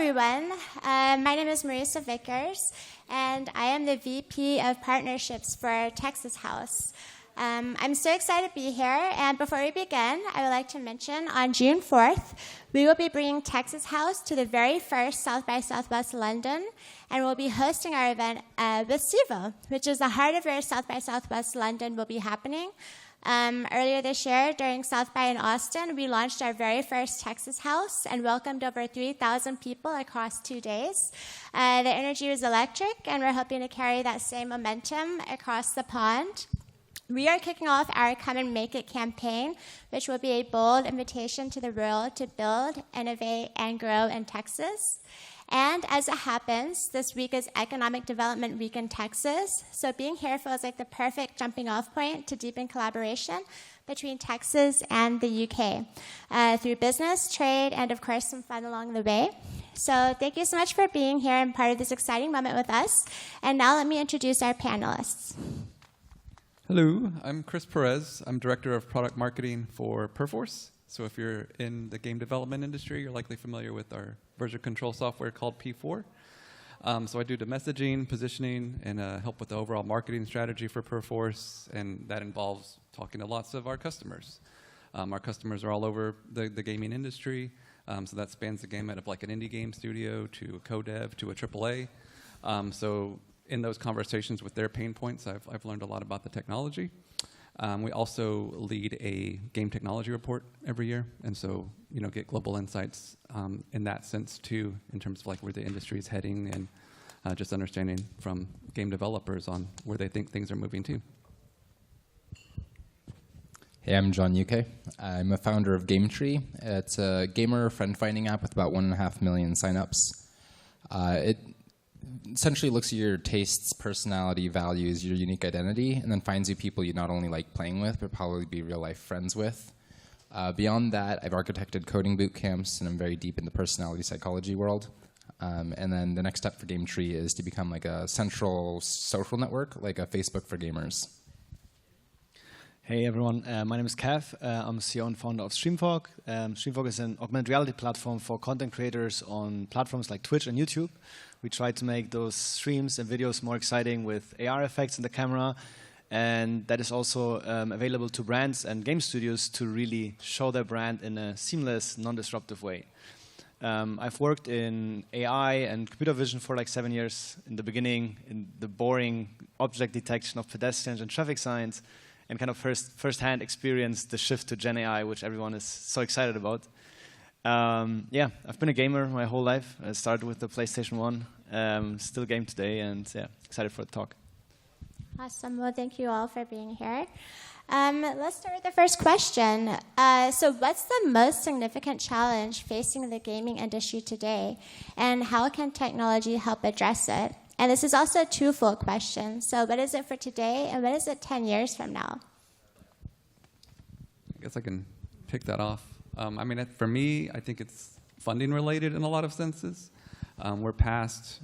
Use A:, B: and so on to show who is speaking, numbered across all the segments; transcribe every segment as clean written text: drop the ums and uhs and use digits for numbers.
A: everyone. My name is Marisa Vickers, and I am the VP of Partnerships for Texas House. I'm so excited to be here, and before we begin, I would like to mention on June 4th, we will be bringing Texas House to the very first South by Southwest London, and we'll be hosting our event with Civo, which is the heart of where South by Southwest London will be happening. Earlier this year, during South by in Austin, we launched our very first Texas House and welcomed over 3,000 people across 2 days. The energy was electric, and we're hoping to carry that same momentum across the pond. We are kicking off our Come and Make It campaign, which will be a bold invitation to the world to build, innovate, and grow in Texas. And as it happens, this week is Economic Development Week in Texas, so being here feels like the perfect jumping off point to deepen collaboration between Texas and the UK through business, trade, and of course some fun along the way. So thank you so much for being here and part of this exciting moment with us. And now let me introduce our panelists.
B: Hello, I'm Chris Perez. I'm Director of Product Marketing for Perforce. So if you're in the game development industry, you're likely familiar with our version control software called P4. So I do the messaging, positioning, and help with the overall marketing strategy for Perforce, and that involves talking to lots of our customers. Our customers are all over the gaming industry, so that spans the gamut of like an indie game studio to a co-dev to a AAA. So in those conversations with their pain points, I've learned a lot about the technology. We also lead a game technology report every year, and so get global insights in that sense too, in terms of like where the industry is heading and just understanding from game developers on where they think things are moving to.
C: Hey, I'm John UK. I'm a founder of Gametree. It's a gamer friend-finding app with about 1.5 million signups. It essentially looks at your tastes, personality, values, your unique identity, and then finds you people you not only like playing with, but probably be real-life friends with. Beyond that, I've architected coding boot camps, and I'm very deep in the personality psychology world. And then the next step for Gametree is to become like a central social network, like a Facebook for gamers.
D: Hey everyone, my name is Kev. I'm CEO and founder of Streamfog. Streamfog is an augmented reality platform for content creators on platforms like Twitch and YouTube. We try to make those streams and videos more exciting with AR effects in the camera, and that is also available to brands and game studios to really show their brand in a seamless, non-disruptive way. I've worked in AI and computer vision for like 7 years. In the beginning, in the boring object detection of pedestrians and traffic signs, and kind of first-hand experienced the shift to Gen AI, which everyone is so excited about. Yeah, I've been a gamer my whole life. I started with the PlayStation 1, still game today, and yeah, excited for the talk.
A: Awesome. Well, thank you all for being here. Let's start with the first question. So what's the most significant challenge facing the gaming industry today, and how can technology help address it? And this is also a twofold question. So what is it for today, and what is it 10 years from now?
B: I guess I can pick that off. I mean, for me, I think it's funding related in a lot of senses. We're past,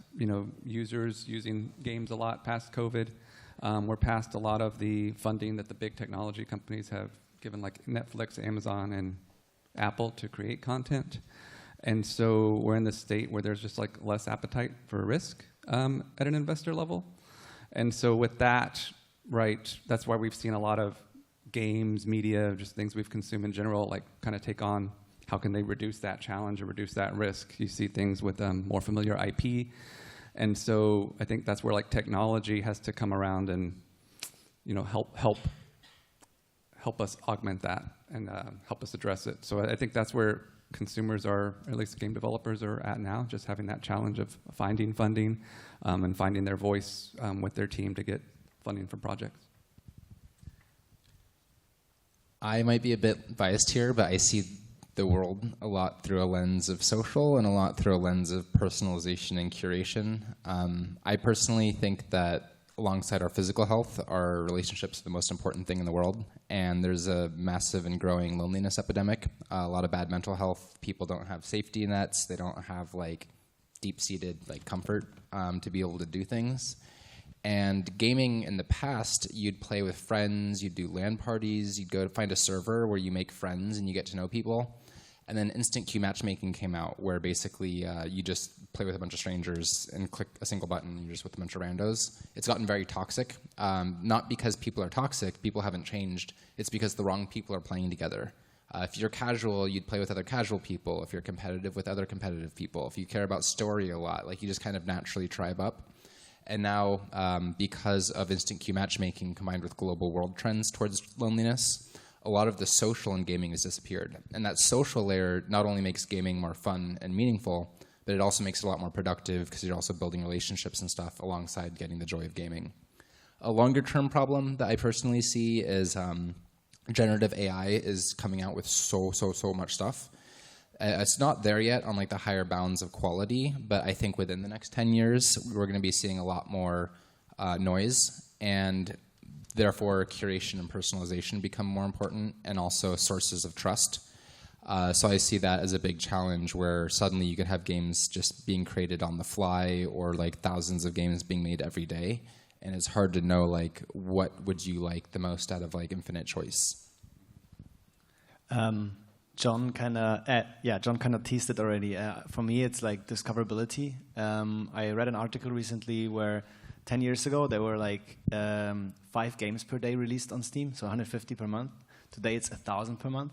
B: users using games a lot past COVID. We're past a lot of the funding that the big technology companies have given, like Netflix, Amazon, and Apple to create content. And so we're in this state where there's just like less appetite for risk at an investor level. And so with that, right, that's why we've seen a lot of games, media, just things we've consumed in general, like kind of take on how can they reduce that challenge or reduce that risk. You see things with more familiar IP. And so I think that's where like technology has to come around and help us augment that and help us address it. So I think that's where consumers are, or at least game developers are at now, just having that challenge of finding funding and finding their voice with their team to get funding for projects.
C: I might be a bit biased here, but I see the world a lot through a lens of social and a lot through a lens of personalization and curation. I personally think that alongside our physical health, our relationships are the most important thing in the world. And there's a massive and growing loneliness epidemic, a lot of bad mental health. People don't have safety nets. They don't have like deep-seated like comfort to be able to do things. And gaming in the past, you'd play with friends, you'd do LAN parties, you'd go to find a server where you make friends and you get to know people. And then instant queue matchmaking came out, where basically you just play with a bunch of strangers and click a single button, and you're just with a bunch of randos. It's gotten very toxic, not because people are toxic, people haven't changed, it's because the wrong people are playing together. If you're casual, you'd play with other casual people. If you're competitive, with other competitive people. If you care about story a lot, like you just kind of naturally tribe up. And now, because of instant queue matchmaking combined with global world trends towards loneliness, a lot of the social in gaming has disappeared. And that social layer not only makes gaming more fun and meaningful, but it also makes it a lot more productive because you're also building relationships and stuff alongside getting the joy of gaming. A longer term problem that I personally see is generative AI is coming out with so much stuff. It's not there yet on like the higher bounds of quality, but I think within the next 10 years, we're going to be seeing a lot more noise, and therefore curation and personalization become more important, and also sources of trust. So I see that as a big challenge, where suddenly you could have games just being created on the fly, or like thousands of games being made every day, and it's hard to know like what would you like the most out of like infinite choice.
D: John kind of teased it already. For me, it's like discoverability. I read an article recently where 10 years ago there were like 5 games per day released on Steam, so 150 per month. Today it's 1,000 per month.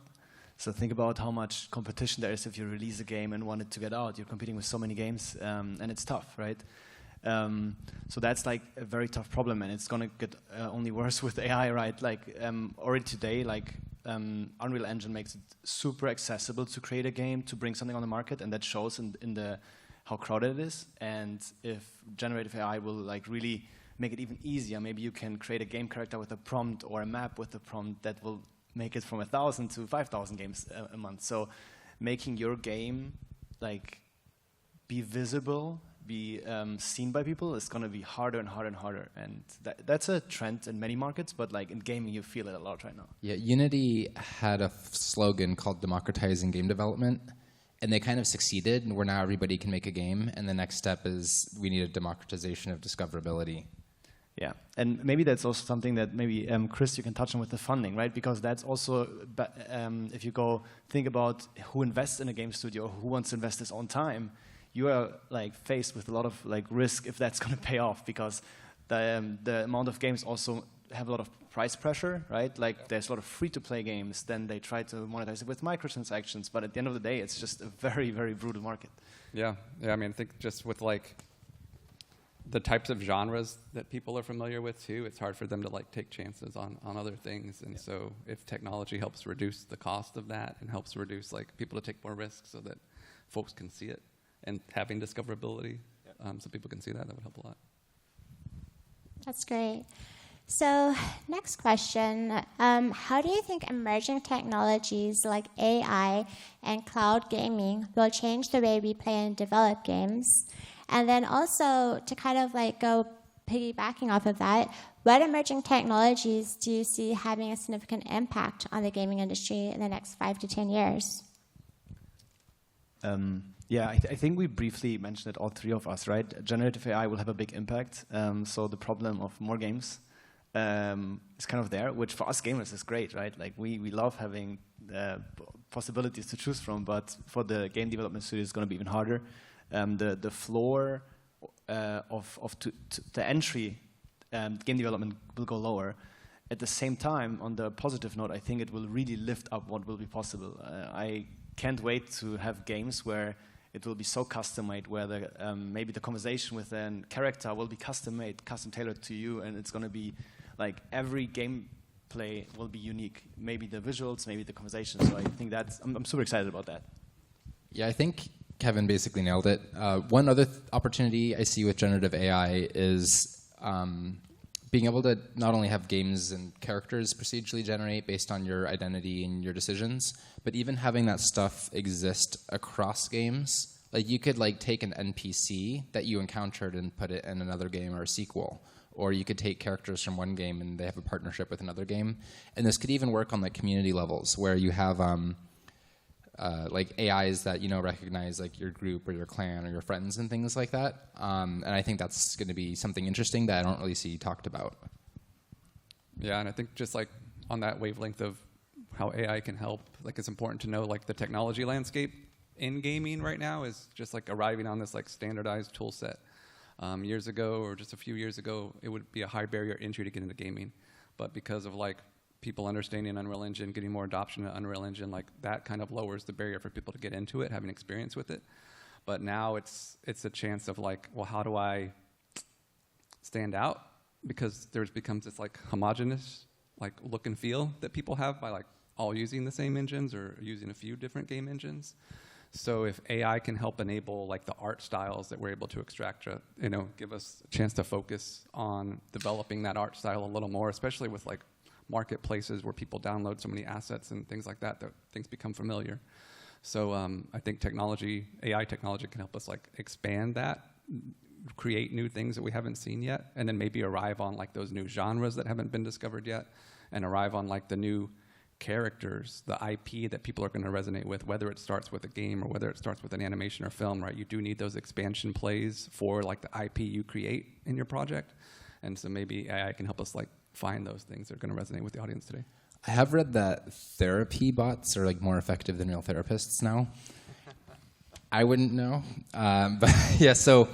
D: So think about how much competition there is if you release a game and want it to get out. You're competing with so many games, and it's tough, right? So that's like a very tough problem, and it's gonna get only worse with AI, right? Like already today, like Unreal Engine makes it super accessible to create a game, to bring something on the market, and that shows in the how crowded it is. And if generative AI will like really make it even easier, maybe you can create a game character with a prompt or a map with a prompt that will make it from 1,000 to 5,000 games a month. So making your game like be visible, be seen by people is going to be harder and harder and harder. And that's a trend in many markets, but like in gaming, you feel it a lot right now.
C: Yeah, Unity had a slogan called democratizing game development, and they kind of succeeded, where now everybody can make a game, and the next step is we need a democratization of discoverability.
D: Yeah, and maybe that's also something that maybe, Chris, you can touch on with the funding, right? Because that's also, if you go think about who invests in a game studio, or who wants to invest his own time, you are like faced with a lot of like risk if that's going to pay off, because the amount of games also have a lot of price pressure, right? Like there's a lot of free-to-play games, then they try to monetize it with microtransactions, but at the end of the day, it's just a very, very brutal market.
B: Yeah, I mean, I think just with like the types of genres that people are familiar with too, it's hard for them to like take chances on other things. And so if technology helps reduce the cost of that and helps reduce like people to take more risks so that folks can see it, and having discoverability so people can see that would help a lot.
A: That's great. So next question, how do you think emerging technologies like AI and cloud gaming will change the way we play and develop games? And then also to kind of like go piggybacking off of that, what emerging technologies do you see having a significant impact on the gaming industry in the next 5 to 10 years?
D: Yeah, I think we briefly mentioned it, all three of us, right? Generative AI will have a big impact. So the problem of more games is kind of there, which for us gamers is great, right? Like we love having possibilities to choose from, but for the game development studio, it's going to be even harder. The floor of the entry game development will go lower. At the same time, on the positive note, I think it will really lift up what will be possible. I can't wait to have games where it will be so custom-made, where maybe the conversation with a character will be custom-made, custom-tailored to you, and it's going to be like every gameplay will be unique. Maybe the visuals, maybe the conversation. So I think I'm super excited about that.
C: Yeah, I think Kevin basically nailed it. One other opportunity I see with generative AI is being able to not only have games and characters procedurally generate based on your identity and your decisions, but even having that stuff exist across games. Like you could like take an NPC that you encountered and put it in another game or a sequel. Or you could take characters from one game and they have a partnership with another game. And this could even work on like community levels, where you have like AIs that recognize like your group or your clan or your friends and things like that. And I think that's going to be something interesting that I don't really see talked about.
B: Yeah, and I think just like on that wavelength of how AI can help. Like, it's important to know, like, the technology landscape in gaming right now is just like arriving on this like standardized tool set. Years ago, or just a few years ago, it would be a high barrier entry to get into gaming. But because of like people understanding Unreal Engine, getting more adoption of Unreal Engine, like that kind of lowers the barrier for people to get into it, having experience with it. But now it's a chance of like, well, how do I stand out? Because there's becomes this like homogenous like look and feel that people have by like all using the same engines or using a few different game engines. So if AI can help enable like the art styles that we're able to extract, give us a chance to focus on developing that art style a little more, especially with like marketplaces where people download so many assets and things like that, that things become familiar. So I think AI technology can help us like expand that, create new things that we haven't seen yet, and then maybe arrive on like those new genres that haven't been discovered yet, and arrive on like the new characters, the IP that people are going to resonate with, whether it starts with a game or whether it starts with an animation or film, right? You do need those expansion plays for like the IP you create in your project. And so maybe AI can help us like find those things that are going to resonate with the audience today.
C: I have read that therapy bots are like more effective than real therapists now. I wouldn't know. But yeah, so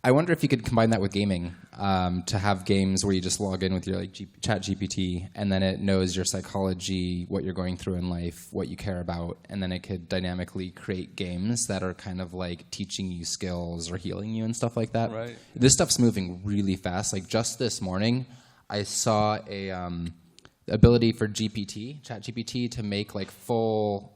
C: I wonder if you could combine that with gaming, to have games where you just log in with your like ChatGPT, and then it knows your psychology, what you're going through in life, what you care about, and then it could dynamically create games that are kind of like teaching you skills or healing you and stuff like that.
B: Right.
C: This stuff's moving really fast. Like just this morning, I saw a ability for ChatGPT, to make like full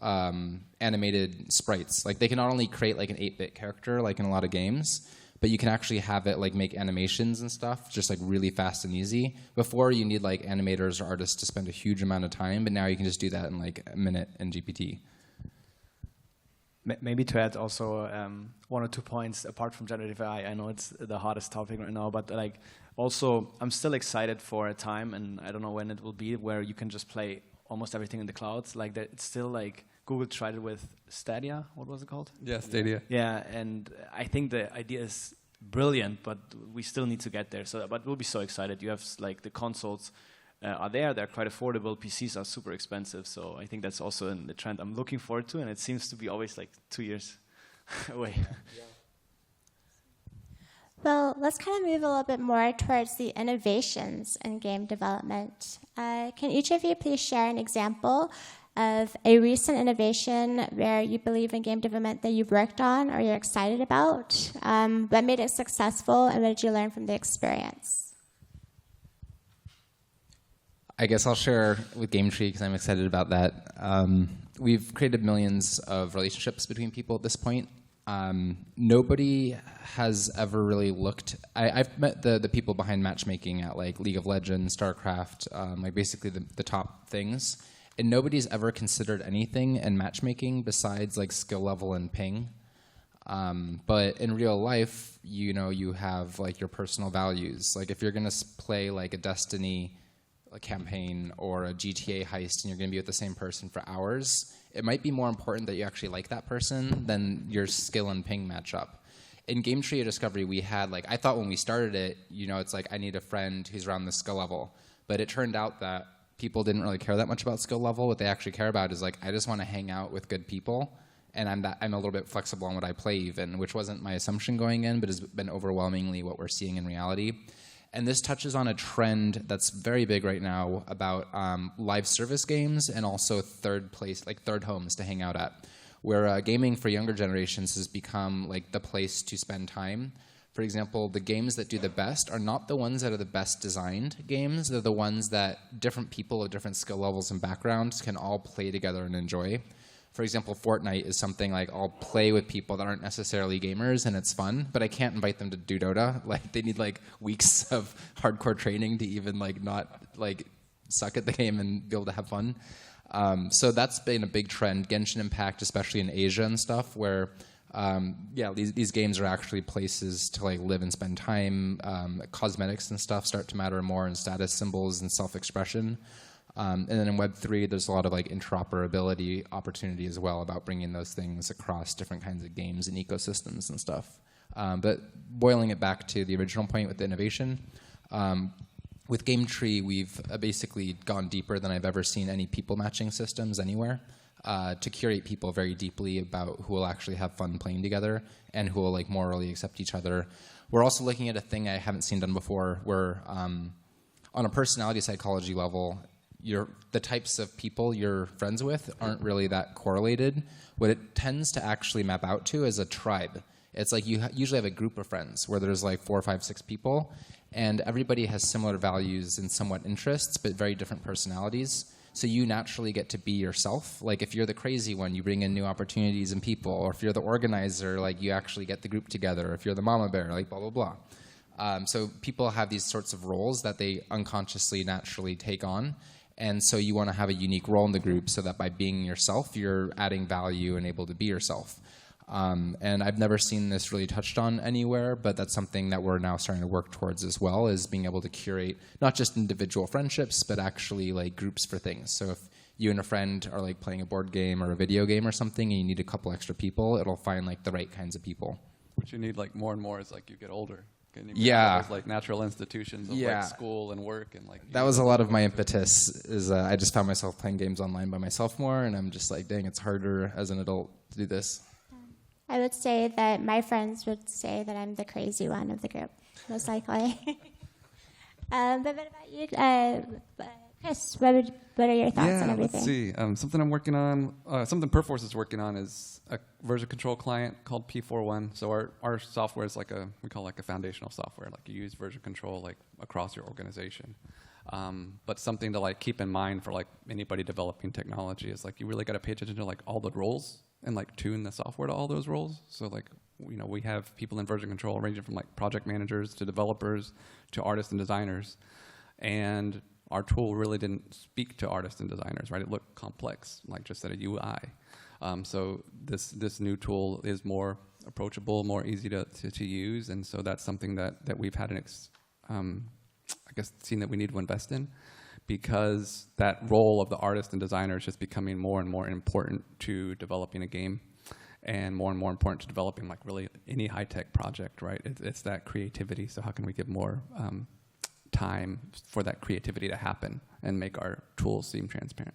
C: animated sprites. Like they can not only create like an 8-bit character, like in a lot of games, but you can actually have it like make animations and stuff just like really fast and easy. Before you need like animators or artists to spend a huge amount of time, but now you can just do that in like a minute in GPT.
D: Maybe to add also 1 or 2 points apart from generative AI. I know it's the hottest topic right now, but like also I'm still excited for a time, and I don't know when it will be, where you can just play almost everything in the clouds. Like that, it's still like Google tried it with Stadia. What was it called?
B: Yeah, Stadia.
D: Yeah, and I think the idea is brilliant, but we still need to get there. So, but we'll be so excited. You have like the consoles are there. They're quite affordable. PCs are super expensive. So I think that's also the trend I'm looking forward to, and it seems to be always like 2 years away.
A: Yeah. Well, let's kind of move a little bit more towards the innovations in game development. Can each of you please share an example of a recent innovation where you believe in game development that you've worked on or you're excited about? What made it successful, and what did you learn from the experience?
C: I guess I'll share with Gametree because I'm excited about that. We've created millions of relationships between people at this point. Nobody has ever really looked. I've met the people behind matchmaking at like League of Legends, StarCraft, like basically the top things. And nobody's ever considered anything in matchmaking besides like skill level and ping. But in real life, you have like your personal values. Like if you're gonna play like a Destiny campaign or a GTA heist, and you're gonna be with the same person for hours, it might be more important that you actually like that person than your skill and ping match up. In Gametree or Discovery, we had like, I thought when we started it, it's like I need a friend who's around the skill level. But it turned out that people didn't really care that much about skill level. What they actually care about is like, I just want to hang out with good people, and I'm a little bit flexible on what I play even, which wasn't my assumption going in, but has been overwhelmingly what we're seeing in reality. And this touches on a trend that's very big right now about live service games and also third homes to hang out at, where gaming for younger generations has become like the place to spend time. For example, the games that do the best are not the ones that are the best designed games. They're the ones that different people of different skill levels and backgrounds can all play together and enjoy. For example, Fortnite is something like I'll play with people that aren't necessarily gamers and it's fun, but I can't invite them to do Dota. Like they need like weeks of hardcore training to even like not like suck at the game and be able to have fun. So that's been a big trend. Genshin Impact, especially in Asia and stuff, where these games are actually places to like live and spend time. Cosmetics and stuff start to matter more, and status symbols and self-expression. And then in Web3, there's a lot of like interoperability opportunity as well about bringing those things across different kinds of games and ecosystems and stuff. But boiling it back to the original point with the innovation, with Gametree, we've basically gone deeper than I've ever seen any people matching systems anywhere to curate people very deeply about who will actually have fun playing together and who will like morally accept each other. We're also looking at a thing I haven't seen done before where on a personality psychology level, the types of people you're friends with aren't really that correlated. What it tends to actually map out to is a tribe. It's like you usually have a group of friends where there's like 4, 5, 6 people, and everybody has similar values and somewhat interests, but very different personalities. So you naturally get to be yourself. Like if you're the crazy one, you bring in new opportunities and people. Or if you're the organizer, like you actually get the group together. If you're the mama bear, like blah, blah, blah. So people have these sorts of roles that they unconsciously naturally take on. And so you want to have a unique role in the group so that by being yourself, you're adding value and able to be yourself. And I've never seen this really touched on anywhere, but that's something that we're now starting to work towards as well, is being able to curate not just individual friendships, but actually like groups for things. So if you and a friend are like playing a board game or a video game or something and you need a couple extra people, it'll find like the right kinds of people.
B: What you need like more and more is like you get older.
C: Yeah.
B: Those, like natural institutions of like school and work and like.
C: That was a lot of my impetus. Is I just found myself playing games online by myself more, and I'm just like, dang, it's harder as an adult to do this.
A: I would say that my friends would say that I'm the crazy one of the group, most likely. But what about you, Chris? What are your thoughts on everything?
B: Let's see. Something I'm working on, something Perforce is working on is a version control client called P41. So our software is like we call like a foundational software. Like you use version control like across your organization. But something to like keep in mind for like anybody developing technology is like you really got to pay attention to like all the roles and like tune the software to all those roles. So like, we have people in version control ranging from like project managers to developers to artists and designers. And our tool really didn't speak to artists and designers, right? It looked complex, like just at a UI. So this new tool is more approachable, more easy to use. And so that's something that we've had seen that we need to invest in, because that role of the artist and designer is just becoming more and more important to developing a game and more important to developing like really any high-tech project, right? It's that creativity. So how can we give more time for that creativity to happen and make our tools seem transparent?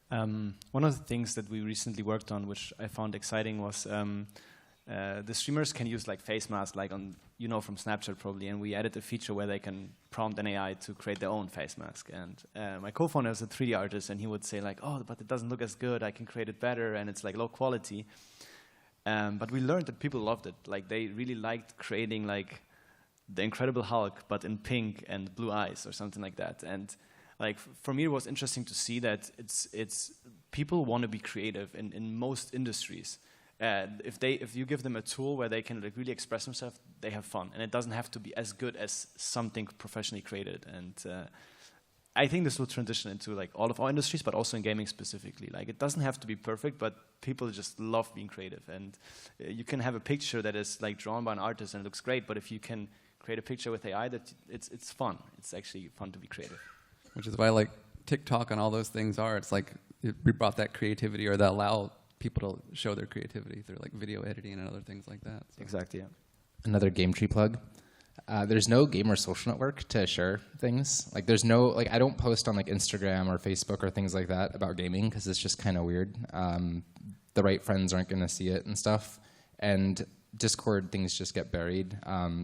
D: One of the things that we recently worked on, which I found exciting, was the streamers can use like face masks, like on from Snapchat probably, and we added a feature where they can prompt an AI to create their own face mask. And my co-founder is a 3D artist, and he would say like, oh, but it doesn't look as good. I can create it better, and it's like low quality. But we learned that people loved it. Like they really liked creating like the Incredible Hulk, but in pink and blue eyes or something like that. And like for me, it was interesting to see that it's people want to be creative in most industries. If you give them a tool where they can like really express themselves, they have fun, and it doesn't have to be as good as something professionally created. And I think this will transition into like all of our industries, but also in gaming specifically. Like it doesn't have to be perfect, but people just love being creative. And you can have a picture that is like drawn by an artist and it looks great, but if you can create a picture with AI, it's fun. It's actually fun to be creative.
B: Which is why like TikTok and all those things are. It's like we brought that creativity, or that allow people to show their creativity through like video editing and other things like that. So.
D: Exactly, yeah.
C: Another Gametree plug. There's no gamer social network to share things. Like there's no, like I don't post on like Instagram or Facebook or things like that about gaming because it's just kind of weird. The right friends aren't going to see it and stuff. And Discord, things just get buried.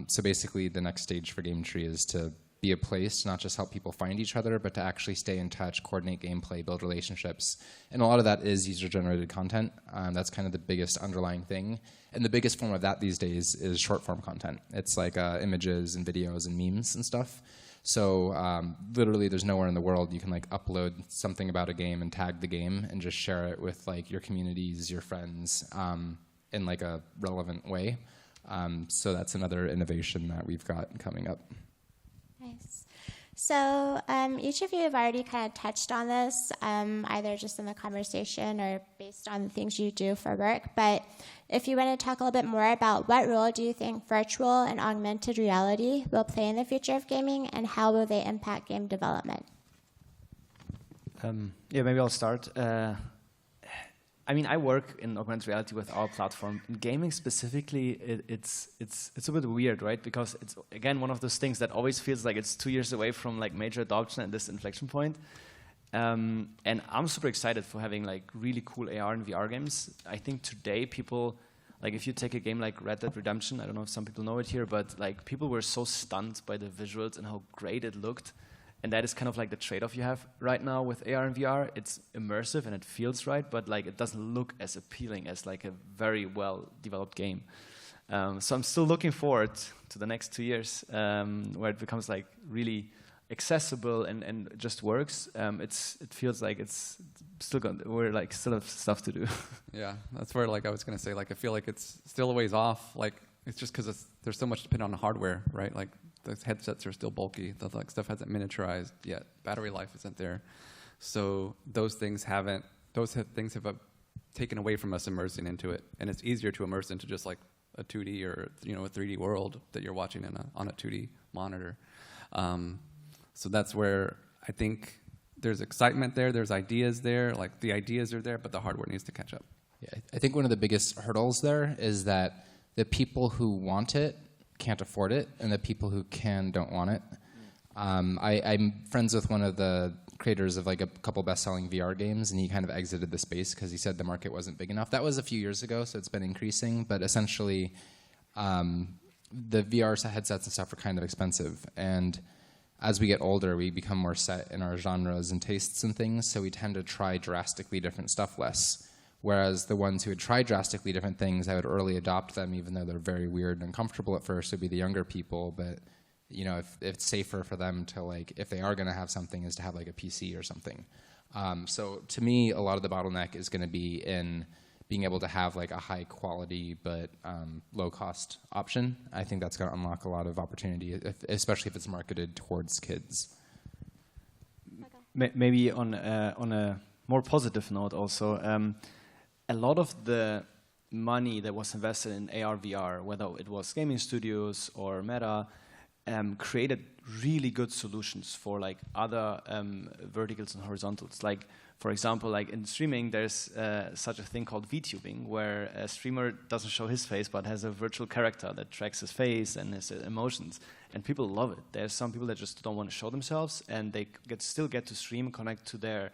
C: So basically the next stage for Gametree is to be a place to not just help people find each other, but to actually stay in touch, coordinate gameplay, build relationships. And a lot of that is user-generated content. That's kind of the biggest underlying thing. And the biggest form of that these days is short-form content. It's like images and videos and memes and stuff. So literally there's nowhere in the world you can like upload something about a game and tag the game and just share it with like your communities, your friends, in like a relevant way. So that's another innovation that we've got coming up.
A: Nice. So each of you have already kind of touched on this, either just in the conversation or based on the things you do for work. But if you want to talk a little bit more about what role do you think virtual and augmented reality will play in the future of gaming, and how will they impact game development?
D: Yeah, maybe I'll start. I mean, I work in augmented reality with our platform. In gaming specifically, it's a bit weird, right? Because it's, again, one of those things that always feels like it's 2 years away from like major adoption and this inflection point. And I'm super excited for having like really cool AR and VR games. I think today people, like if you take a game like Red Dead Redemption, I don't know if some people know it here, but like people were so stunned by the visuals and how great it looked. And that is kind of like the trade-off you have right now with AR and VR. It's immersive and it feels right, but like it doesn't look as appealing as like a very well-developed game. So I'm still looking forward to the next 2 years where it becomes like really accessible and just works. It feels like it's still we're like still have stuff to do.
B: Yeah, that's where like I was gonna say, like I feel like it's still a ways off. Like it's just because there's so much dependent on the hardware, right? Like the headsets are still bulky. The like stuff hasn't miniaturized yet. Battery life isn't there, so those things have taken away from us immersing into it. And it's easier to immerse into just like a 2D or a 3D world that you're watching on a 2D monitor. So that's where I think there's excitement there. There's ideas there. Like the ideas are there, but the hardware needs to catch up.
C: Yeah, I think one of the biggest hurdles there is that the people who want it can't afford it, and the people who can don't want it. I'm friends with one of the creators of like a couple best-selling VR games, and he kind of exited the space because he said the market wasn't big enough. That was a few years ago, so it's been increasing, but essentially the VR headsets and stuff are kind of expensive, and as we get older, we become more set in our genres and tastes and things, so we tend to try drastically different stuff less. Whereas the ones who would try drastically different things, I would early adopt them, even though they're very weird and uncomfortable at first, would be the younger people. But if it's safer for them to like, if they are going to have something, is to have like a PC or something. So to me, a lot of the bottleneck is going to be in being able to have like a high quality but low cost option. I think that's going to unlock a lot of opportunity, especially if it's marketed towards kids.
D: Okay. Maybe on a more positive note also, a lot of the money that was invested in AR, VR, whether it was gaming studios or Meta, created really good solutions for like other verticals and horizontals. Like, for example, like in streaming, there's such a thing called VTubing, where a streamer doesn't show his face, but has a virtual character that tracks his face and his emotions. And people love it. There's some people that just don't want to show themselves, and they still get to stream, connect to their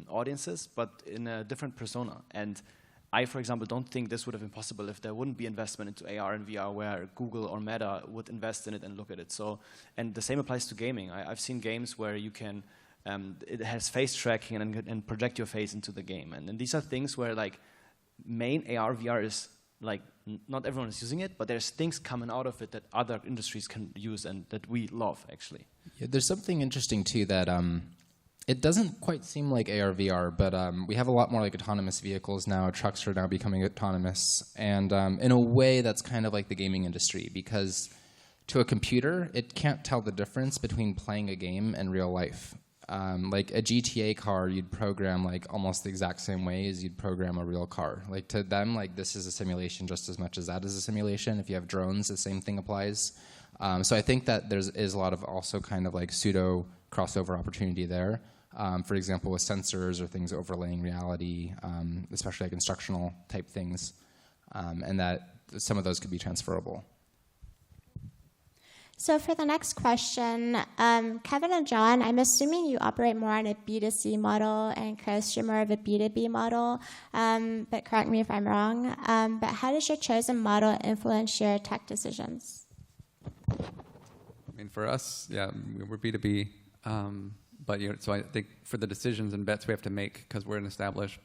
D: audiences, but in a different persona. And I, for example, don't think this would have been possible if there wouldn't be investment into AR and VR, where Google or Meta would invest in it and look at it. So, and the same applies to gaming. I've seen games where you can, it has face tracking and project your face into the game. And these are things where like main AR, VR is like, not everyone is using it, but there's things coming out of it that other industries can use and that we love, actually. Yeah,
C: there's something interesting too that it doesn't quite seem like AR, VR, but we have a lot more like autonomous vehicles now. Trucks are now becoming autonomous. And in a way, that's kind of like the gaming industry, because to a computer, it can't tell the difference between playing a game and real life. Like a GTA car, you'd program like almost the exact same way as you'd program a real car. Like to them, like this is a simulation just as much as that is a simulation. If you have drones, the same thing applies. So I think that there is a lot of also kind of like pseudo crossover opportunity there. For example, with sensors or things overlaying reality, especially like instructional type things, and that some of those could be transferable.
A: So for the next question, Kevin and John, I'm assuming you operate more on a B2C model and Chris, you're more of a B2B model, but correct me if I'm wrong. But how does your chosen model influence your tech decisions?
B: I mean, for us, yeah, we're B2B. But so I think for the decisions and bets we have to make, because we're an established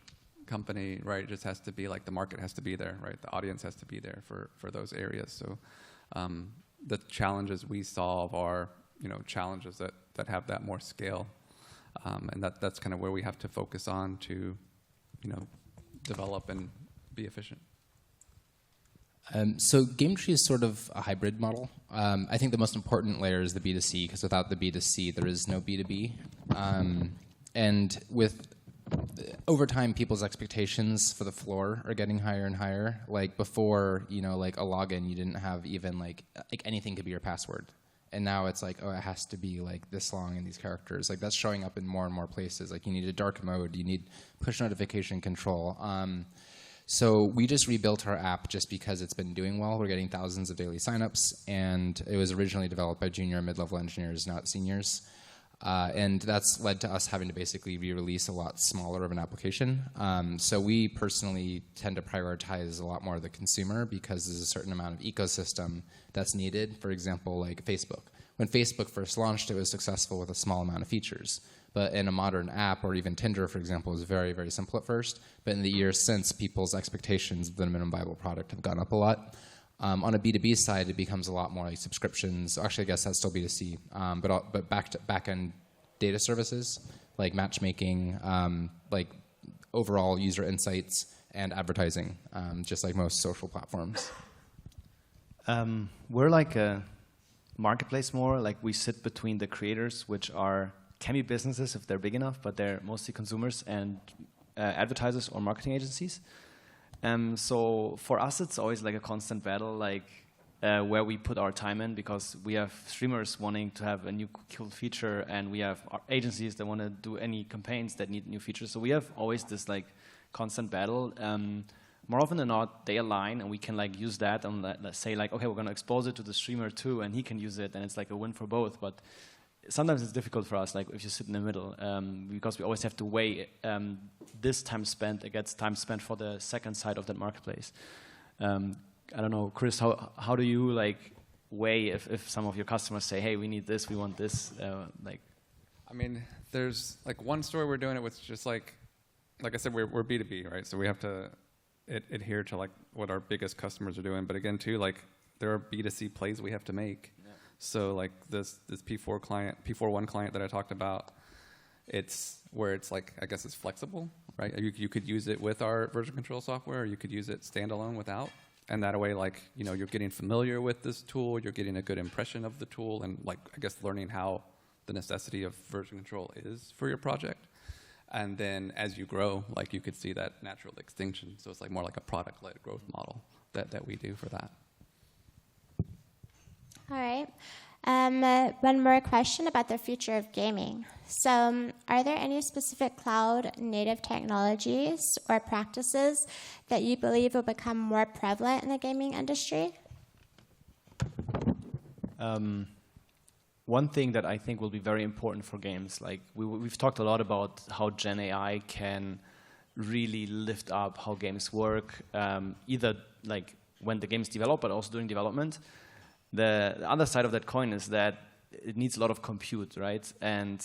B: company, right, it just has to be like the market has to be there, right? The audience has to be there for those areas. So the challenges we solve are, challenges that have that more scale. And that's kind of where we have to focus on to, develop and be efficient.
C: So Gametree is sort of a hybrid model. I think the most important layer is the B2C, because without the B2C, there is no B2B. And with over time, people's expectations for the floor are getting higher and higher. Like before, like a login, you didn't have even like anything could be your password. And now it's like, oh, it has to be like this long in these characters. Like that's showing up in more and more places. Like you need a dark mode, you need push notification control. So we just rebuilt our app just because it's been doing well. We're getting thousands of daily signups, and it was originally developed by junior and mid-level engineers, not seniors. And that's led to us having to basically re-release a lot smaller of an application. So we personally tend to prioritize a lot more of the consumer because there's a certain amount of ecosystem that's needed. For example, like Facebook. When Facebook first launched, it was successful with a small amount of features. But in a modern app, or even Tinder, for example, was very, very simple at first. But in the years since, people's expectations of the minimum viable product have gone up a lot. On a B2B side, it becomes a lot more like subscriptions. Actually, I guess that's still B2C. But back-end data services, like matchmaking, like overall user insights, and advertising, just like most social platforms.
D: We're like a marketplace more. Like we sit between the creators, which can be businesses if they're big enough, but they're mostly consumers, and advertisers or marketing agencies. So for us, it's always like a constant battle, like where we put our time in, because we have streamers wanting to have a new cool feature, and we have agencies that want to do any campaigns that need new features. So we have always this like constant battle. More often than not, they align, and we can like use that and let's say like, okay, we're going to expose it to the streamer too, and he can use it, and it's like a win for both. But sometimes it's difficult for us, like if you sit in the middle, because we always have to weigh this time spent against time spent for the second side of that marketplace. I don't know, Chris, how do you like weigh if some of your customers say, hey, we need this, we want this, like?
B: I mean, there's like one story we're doing it with, just like I said, we're B2B, right? So we have to adhere to like what our biggest customers are doing. But again, too, like there are B2C plays we have to make. Yeah. So like this P41 client that I talked about, it's where it's like, I guess it's flexible, right? You could use it with our version control software, or you could use it standalone without. And that way, like, you know, you're getting familiar with this tool, you're getting a good impression of the tool, and like, I guess learning how the necessity of version control is for your project. And then as you grow, like you could see that natural extinction. So it's like more like a product-led growth model that we do for that.
A: All right. One more question about the future of gaming. So are there any specific cloud-native technologies or practices that you believe will become more prevalent in the gaming industry?
D: One thing that I think will be very important for games, like we've talked a lot about how Gen AI can really lift up how games work, either like when the game's developed, but also during development. The other side of that coin is that it needs a lot of compute, right? And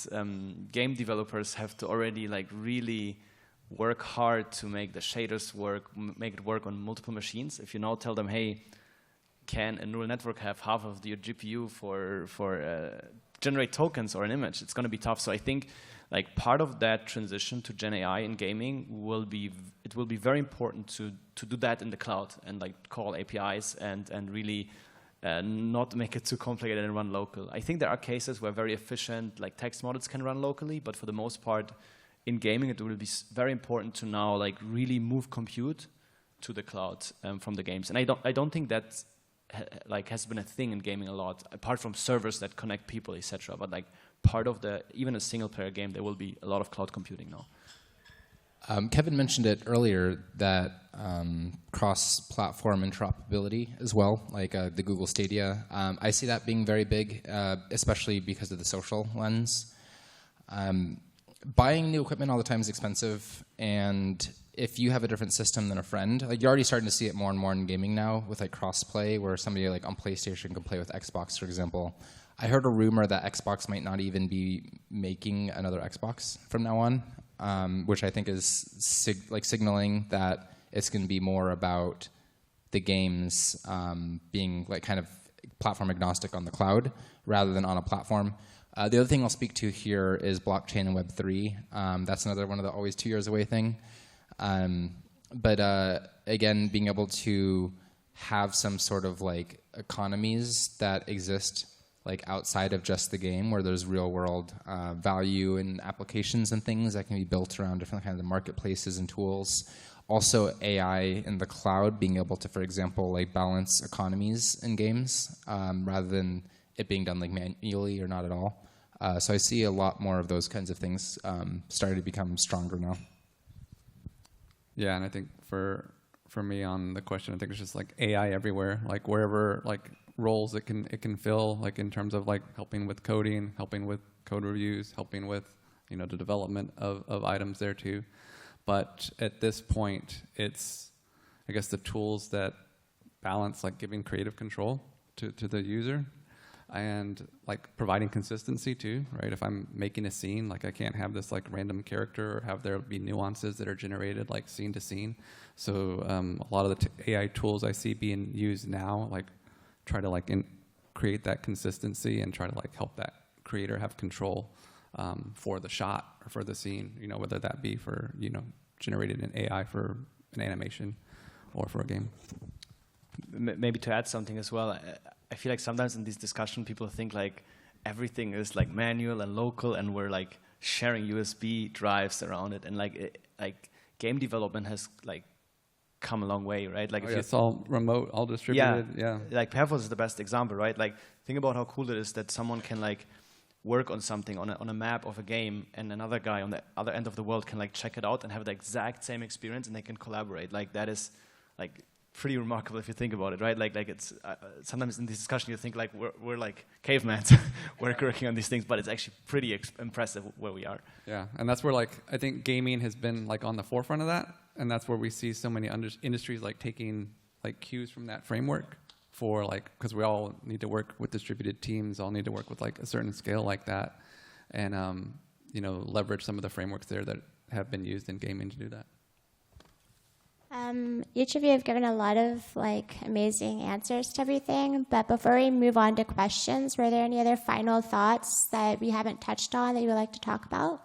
D: game developers have to already like really work hard to make the shaders work, make it work on multiple machines. If you now tell them, hey, can a neural network have half of your GPU for generate tokens or an image? It's going to be tough. So I think like part of that transition to Gen AI in gaming will be very important to do that in the cloud and like call APIs and really not make it too complicated and run local. I think there are cases where very efficient like text models can run locally, but for the most part in gaming it will be very important to now like really move compute to the cloud from the games. And I don't think that like has been a thing in gaming a lot, apart from servers that connect people, etc. But like part of even a single player game, there will be a lot of cloud computing now.
C: Kevin mentioned it earlier that cross-platform interoperability as well, like the Google Stadia. I see that being very big, especially because of the social lens. Buying new equipment all the time is expensive, and if you have a different system than a friend, like you're already starting to see it more and more in gaming now with like cross-play, where somebody like on PlayStation can play with Xbox, for example. I heard a rumor that Xbox might not even be making another Xbox from now on, which I think is signaling that it's going to be more about the games being like kind of platform agnostic on the cloud rather than on a platform. The other thing I'll speak to here is blockchain and Web3. That's another one of the always 2 years away thing. But again, being able to have some sort of like economies that exist like outside of just the game, where there's real world value and applications and things that can be built around different kinds of marketplaces and tools. Also AI in the cloud, being able to, for example, like balance economies in games rather than it being done like manually or not at all. So I see a lot more of those kinds of things starting to become stronger now.
B: Yeah, and I think for me on the question, I think it's just like AI everywhere, like wherever like roles it can fill, like in terms of like helping with coding, helping with code reviews, helping with the development of items there too. But at this point, it's I guess the tools that balance like giving creative control to the user and like providing consistency too, right? If I'm making a scene, like I can't have this like random character or have there be nuances that are generated like scene to scene. So a lot of the AI tools I see being used now, like try to like create that consistency and try to like help that creator have control for the shot or for the scene, whether that be for, generated in AI for an animation or for a game.
D: Maybe to add something as well, I feel like sometimes in this discussion people think like everything is like manual and local and we're like sharing USB drives around it, and like game development has like come a long way, right? Like
B: it's all remote, all distributed. Yeah.
D: Like Perforce is the best example, right? Like think about how cool it is that someone can like work on something on a map of a game, and another guy on the other end of the world can like check it out and have the exact same experience, and they can collaborate. Like that is like pretty remarkable if you think about it, right? Like it's sometimes in this discussion you think like we're like cavemen, we're working on these things, but it's actually pretty impressive where we are.
B: Yeah, and that's where like I think gaming has been like on the forefront of that, and that's where we see so many industries like taking like cues from that framework for like, because we all need to work with distributed teams, all need to work with like a certain scale like that, and leverage some of the frameworks there that have been used in gaming to do that.
A: Each of you have given a lot of like amazing answers to everything, but before we move on to questions, were there any other final thoughts that we haven't touched on that you would like to talk about?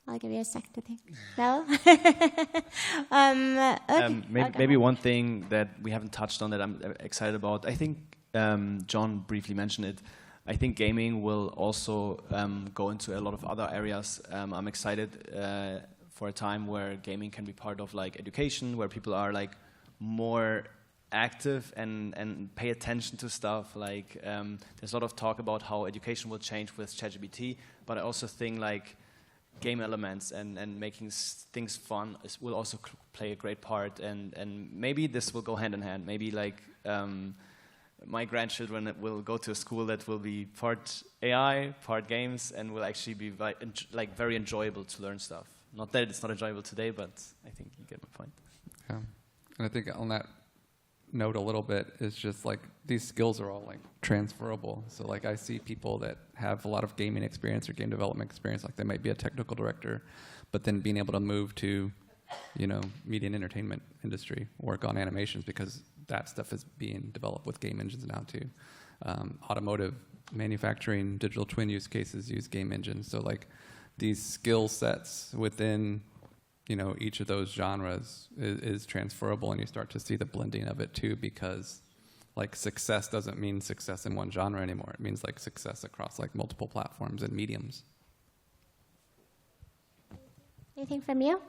A: I'll give you a second to think. No? Okay.
D: Maybe one thing that we haven't touched on that I'm excited about, I think John briefly mentioned it, I think gaming will also go into a lot of other areas. I'm excited for a time where gaming can be part of like education, where people are like more active and pay attention to stuff. Like there's a lot of talk about how education will change with ChatGPT, but I also think like game elements and making things fun will also play a great part, and maybe this will go hand in hand. Maybe like my grandchildren will go to a school that will be part AI, part games, and will actually be like very enjoyable to learn stuff. Not that it's not enjoyable today, but I think you get my point.
B: Yeah, and I think on that note a little bit is just like these skills are all like transferable. So like I see people that have a lot of gaming experience or game development experience, like they might be a technical director, but then being able to move to, media and entertainment industry, work on animations because that stuff is being developed with game engines now too. Automotive, manufacturing, digital twin use cases use game engines. So like these skill sets within each of those genres is transferable, and you start to see the blending of it too, because like success doesn't mean success in one genre anymore. It means like success across like multiple platforms and mediums.
A: Anything from you?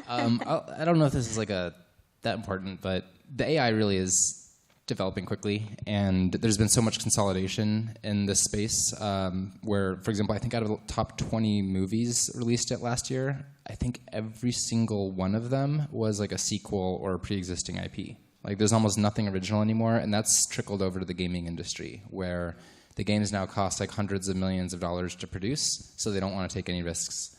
C: I don't know if this is like that important, but the AI really is developing quickly, and there's been so much consolidation in this space where, for example, I think out of the top 20 movies released last year, I think every single one of them was like a sequel or a pre-existing IP. Like there's almost nothing original anymore, and that's trickled over to the gaming industry, where the games now cost like hundreds of millions of dollars to produce, so they don't want to take any risks.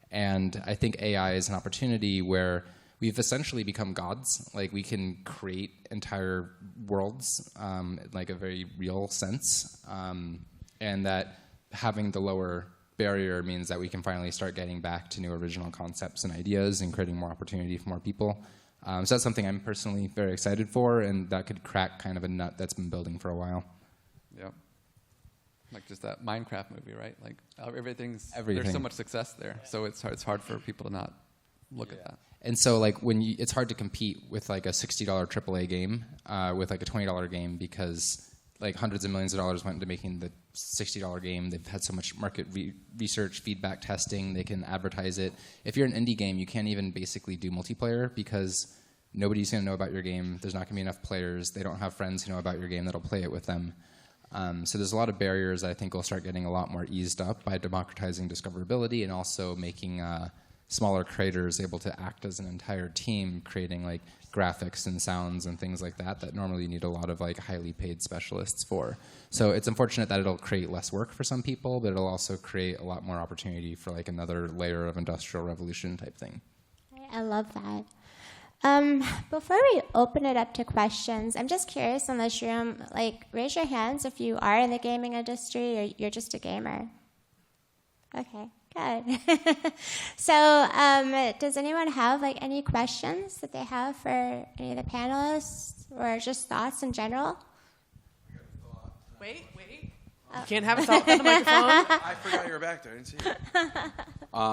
C: And I think AI is an opportunity where we've essentially become gods. Like we can create entire worlds in like a very real sense, and that having the lower barrier means that we can finally start getting back to new original concepts and ideas and creating more opportunity for more people. So that's something I'm personally very excited for, and that could crack kind of a nut that's been building for a while.
B: Yep. Like just that Minecraft movie, right? Like everything. There's so much success there, so it's hard for people to not look at that.
C: And so like it's hard to compete with like a $60 AAA game with like a $20 game, because like hundreds of millions of dollars went into making the $60 game. They've had so much market research, feedback testing. They can advertise it. If you're an indie game, you can't even basically do multiplayer because nobody's going to know about your game. There's not going to be enough players. They don't have friends who know about your game that'll play it with them. So there's a lot of barriers that I think will start getting a lot more eased up by democratizing discoverability and also making smaller creators able to act as an entire team, creating like graphics and sounds and things like that normally you need a lot of like highly paid specialists for. So it's unfortunate that it'll create less work for some people, but it'll also create a lot more opportunity for like another layer of industrial revolution type thing.
A: I love that. Before we open it up to questions, I'm just curious in this room, like, raise your hands if you are in the gaming industry or you're just a gamer. Okay, good. So, does anyone have, like, any questions that they have for any of the panelists or just thoughts in general?
E: Wait. You can't have a thought on the microphone.
F: I forgot you were back there. I didn't see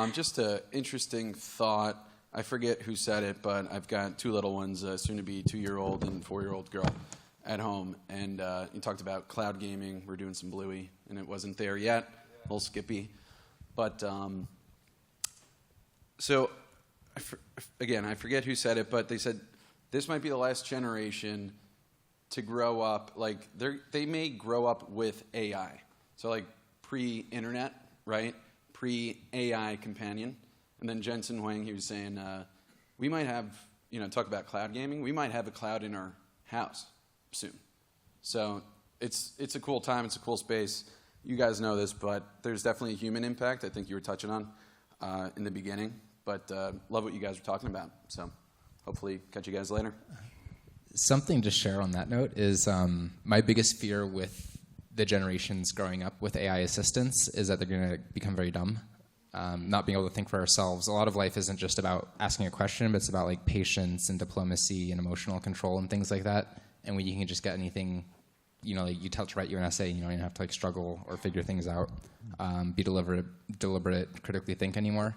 F: you. Just an interesting thought. I forget who said it, but I've got two little ones, soon to be 2-year-old and 4-year-old girl at home. And you talked about cloud gaming. We're doing some Bluey, and it wasn't there yet. A little skippy. But so, again, I forget who said it, but they said this might be the last generation to grow up. Like, they may grow up with AI. So, like, pre-internet, right? Pre-AI companion. And then Jensen Huang, he was saying, we might have, talk about cloud gaming, we might have a cloud in our house soon. So it's a cool time, it's a cool space. You guys know this, but there's definitely a human impact, I think you were touching on in the beginning. But love what you guys were talking about. So hopefully catch you guys later.
C: Something to share on that note is my biggest fear with the generations growing up with AI assistants is that they're going to become very dumb. Not being able to think for ourselves. A lot of life isn't just about asking a question, but it's about like patience and diplomacy and emotional control and things like that. And when you can just get anything, like you tell to write you an essay, you don't even have to like struggle or figure things out, be deliberate, critically think anymore.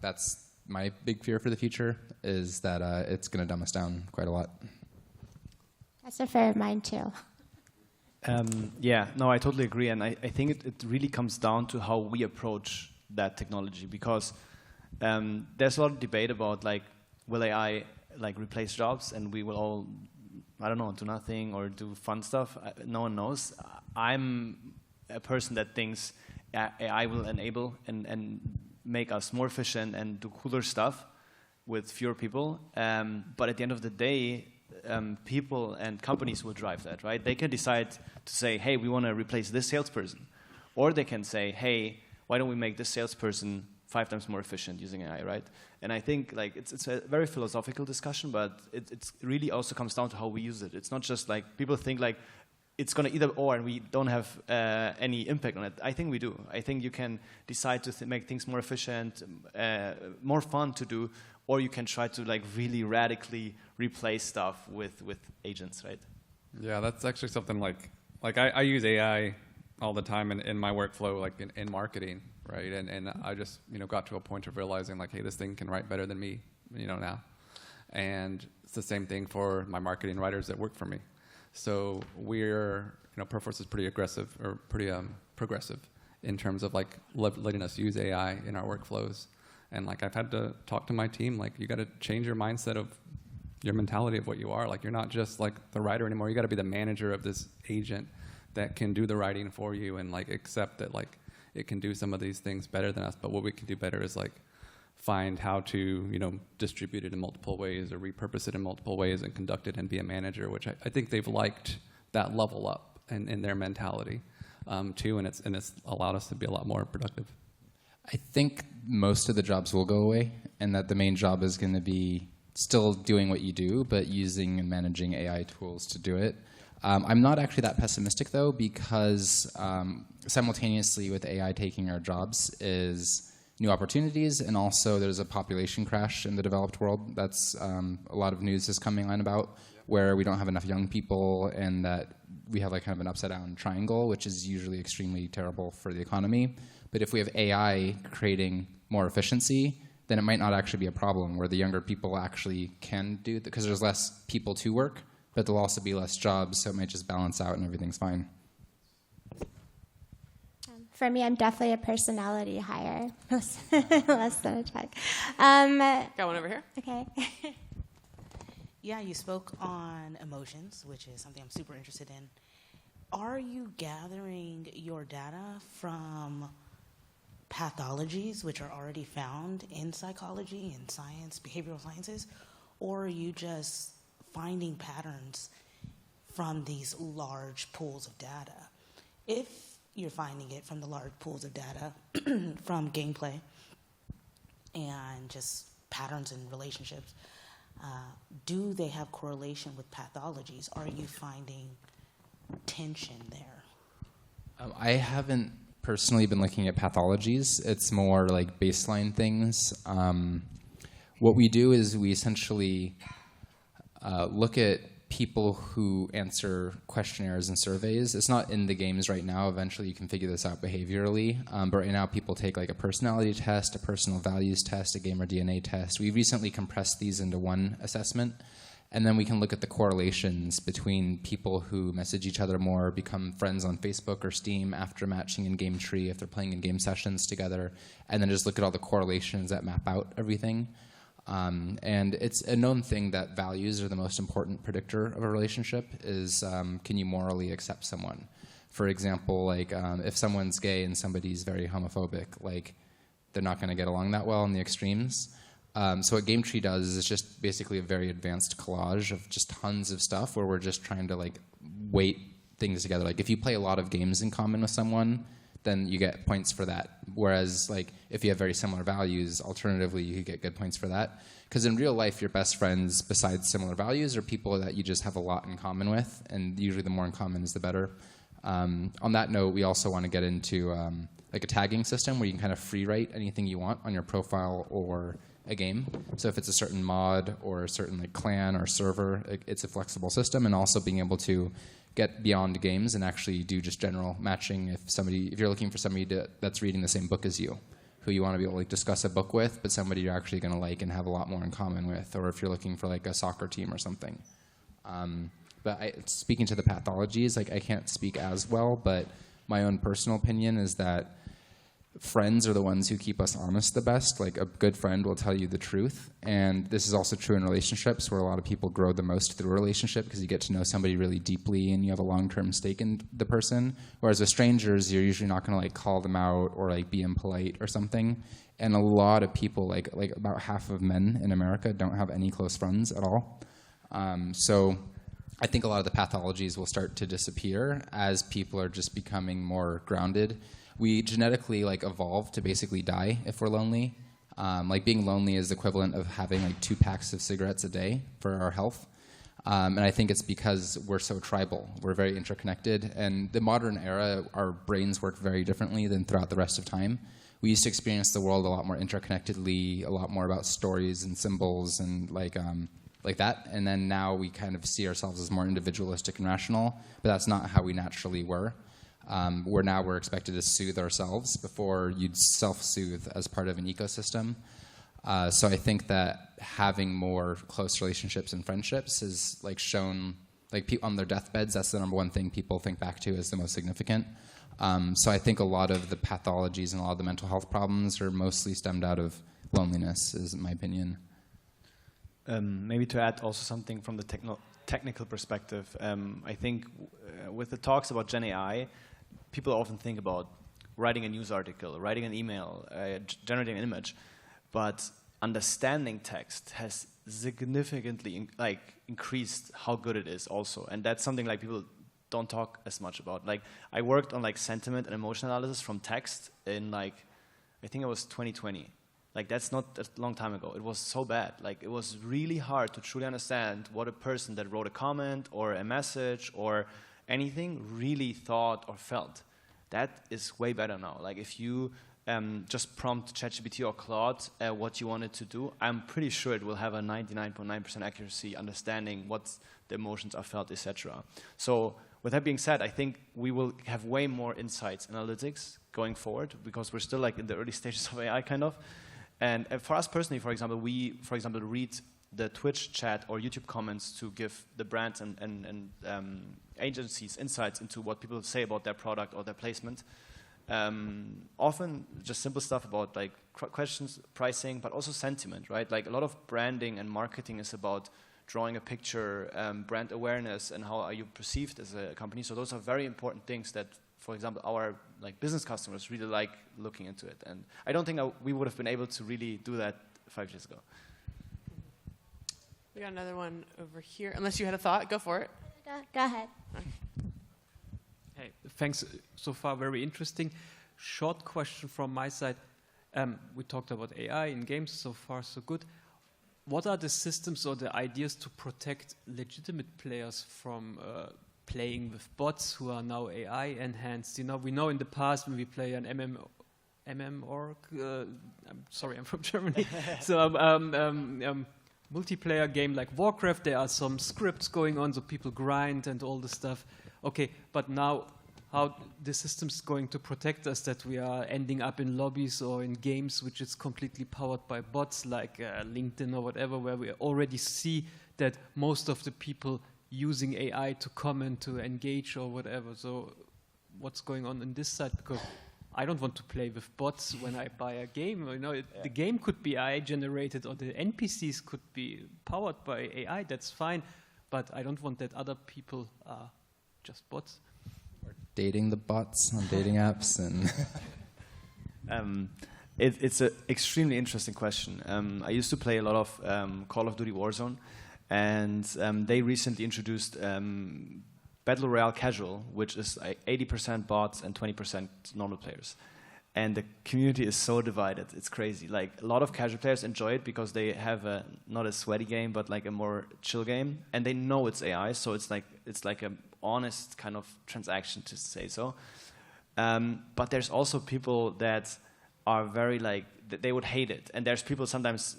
C: That's my big fear for the future, is that it's going to dumb us down quite a lot.
A: That's a fear of mine too.
D: I totally agree. And I think it really comes down to how we approach that technology, because there's a lot of debate about like, will AI like replace jobs and we will all, I don't know, do nothing or do fun stuff. No one knows. I'm a person that thinks AI will enable and make us more efficient and do cooler stuff with fewer people. But at the end of the day, people and companies will drive that, right? They can decide to say, hey, we want to replace this salesperson. Or they can say, hey, why don't we make this salesperson 5 times more efficient using AI, right? And I think like it's a very philosophical discussion, but it really also comes down to how we use it. It's not just like people think like it's going to either or and we don't have any impact on it. I think we do. I think you can decide to make things more efficient, more fun to do, or you can try to like really radically replace stuff with agents, right?
B: Yeah, that's actually something like I use AI all the time in my workflow, like in marketing, right? And I just got to a point of realizing like, hey, this thing can write better than me, now. And it's the same thing for my marketing writers that work for me. So we're, Perforce is pretty aggressive or pretty progressive in terms of like letting us use AI in our workflows. And like I've had to talk to my team, like you got to change your mindset of your mentality of what you are. Like you're not just like the writer anymore. You got to be the manager of this agent that can do the writing for you and like accept that like it can do some of these things better than us. But what we can do better is like find how to distribute it in multiple ways or repurpose it in multiple ways and conduct it and be a manager, which I think they've liked that level up in their mentality too, and it's allowed us to be a lot more productive.
C: I think most of the jobs will go away, and that the main job is going to be still doing what you do, but using and managing AI tools to do it. I'm not actually that pessimistic, though, because simultaneously with AI taking our jobs is new opportunities, and also there's a population crash in the developed world. That's a lot of news is coming on about, where we don't have enough young people, and that we have like kind of an upside-down triangle, which is usually extremely terrible for the economy. But if we have AI creating more efficiency, then it might not actually be a problem, where the younger people actually can do, because there's less people to work, but there'll also be less jobs, so it might just balance out and everything's fine.
A: For me, I'm definitely a personality hire, less than a tech.
E: Got one over here.
A: Okay.
G: Yeah, you spoke on emotions, which is something I'm super interested in. Are you gathering your data from pathologies which are already found in psychology and science, behavioral sciences, or are you just finding patterns from these large pools of data? If you're finding it from the large pools of data from gameplay and just patterns in relationships, do they have correlation with pathologies? Are you finding tension there?
C: I haven't personally been looking at pathologies. It's more like baseline things. What we do is we essentially look at people who answer questionnaires and surveys. It's not in the games right now. Eventually you can figure this out behaviorally. But right now people take like a personality test, a personal values test, a gamer DNA test. We recently compressed these into one assessment. And then we can look at the correlations between people who message each other more, become friends on Facebook or Steam after matching in Gametree, if they're playing in game sessions together, and then just look at all the correlations that map out everything. And it's a known thing that values are the most important predictor of a relationship is can you morally accept someone? For example, like if someone's gay and somebody's very homophobic, like they're not going to get along that well in the extremes. So what Gametree does is it's just basically a very advanced collage of just tons of stuff where we're just trying to like weight things together. Like if you play a lot of games in common with someone, then you get points for that. Whereas like if you have very similar values, alternatively you could get good points for that. Because in real life, your best friends besides similar values are people that you just have a lot in common with, and usually the more in common is the better. On that note, we also want to get into like a tagging system where you can kind of free write anything you want on your profile or a game. So if it's a certain mod or a certain like clan or server, it's a flexible system, and also being able to get beyond games and actually do just general matching. If you're looking for somebody that's reading the same book as you, who you want to be able to like, discuss a book with, but somebody you're actually going to like and have a lot more in common with, or if you're looking for like a soccer team or something. But speaking to the pathologies, like I can't speak as well, but my own personal opinion is that friends are the ones who keep us honest the best. Like a good friend will tell you the truth. And this is also true in relationships where a lot of people grow the most through a relationship because you get to know somebody really deeply and you have a long-term stake in the person. Whereas with strangers, you're usually not going to like call them out or like be impolite or something. And a lot of people, like about half of men in America don't have any close friends at all. So I think a lot of the pathologies will start to disappear as people are just becoming more grounded. We genetically like evolved to basically die if we're lonely. Like being lonely is the equivalent of having like 2 packs of cigarettes a day for our health. And I think it's because we're so tribal. We're very interconnected. And the modern era, our brains work very differently than throughout the rest of time. We used to experience the world a lot more interconnectedly, a lot more about stories and symbols and like that. And then now we kind of see ourselves as more individualistic and rational, but that's not how we naturally were. We're expected to soothe ourselves before you'd self-soothe as part of an ecosystem. So I think that having more close relationships and friendships is like shown, like on their deathbeds, that's the number one thing people think back to as the most significant. So I think a lot of the pathologies and a lot of the mental health problems are mostly stemmed out of loneliness, is my opinion.
D: Maybe to add also something from the technical perspective, I think with the talks about Gen AI, people often think about writing a news article, writing an email, generating an image, but understanding text has significantly increased how good it is also, and that's something like people don't talk as much about. Like I worked on like sentiment and emotion analysis from text in like I think it was 2020. Like that's not a long time ago. It was so bad. Like it was really hard to truly understand what a person that wrote a comment or a message or anything really thought or felt. That is way better now. Like if you just prompt ChatGPT or Claude what you wanted to do, I'm pretty sure it will have a 99.9% accuracy understanding what the emotions are felt, etc. So with that being said, I think we will have way more insights, analytics going forward because we're still like in the early stages of AI kind of. And for us personally, for example, we, read the Twitch chat or YouTube comments to give the brands and agencies insights into what people say about their product or their placement. Often just simple stuff about like questions, pricing, but also sentiment, right? Like a lot of branding and marketing is about drawing a picture, brand awareness, and how are you perceived as a company. So those are very important things that, for example, our like business customers really like looking into it. And I don't think we would have been able to really do that 5 years ago.
E: We got another one over here. Unless you had a thought, go for it.
A: Go ahead.
H: Hey, thanks. So far, very interesting. Short question from my side. We talked about AI in games. So far, so good. What are the systems or the ideas to protect legitimate players from playing with bots who are now AI enhanced? You know, we know in the past when we play an MMORG. I'm sorry, I'm from Germany. So multiplayer game like Warcraft, there are some scripts going on, so people grind and all the stuff. Okay, but now how the system's going to protect us that we are ending up in lobbies or in games which is completely powered by bots like LinkedIn or whatever, where we already see that most of the people using AI to comment, to engage or whatever. So what's going on this side? Because I don't want to play with bots when I buy a game. You know, the game could be AI generated or the NPCs could be powered by AI. That's fine, but I don't want that other people are just bots.
C: Or dating the bots on dating apps and.
D: It's an extremely interesting question. I used to play a lot of Call of Duty Warzone, and they recently introduced Battle Royale Casual, which is like 80% bots and 20% normal players. And the community is so divided. It's crazy. Like, a lot of casual players enjoy it because they have not a sweaty game, but like a more chill game. And they know it's AI, so it's like an honest kind of transaction, to say so. But there's also people that are very like, they would hate it. And there's people sometimes,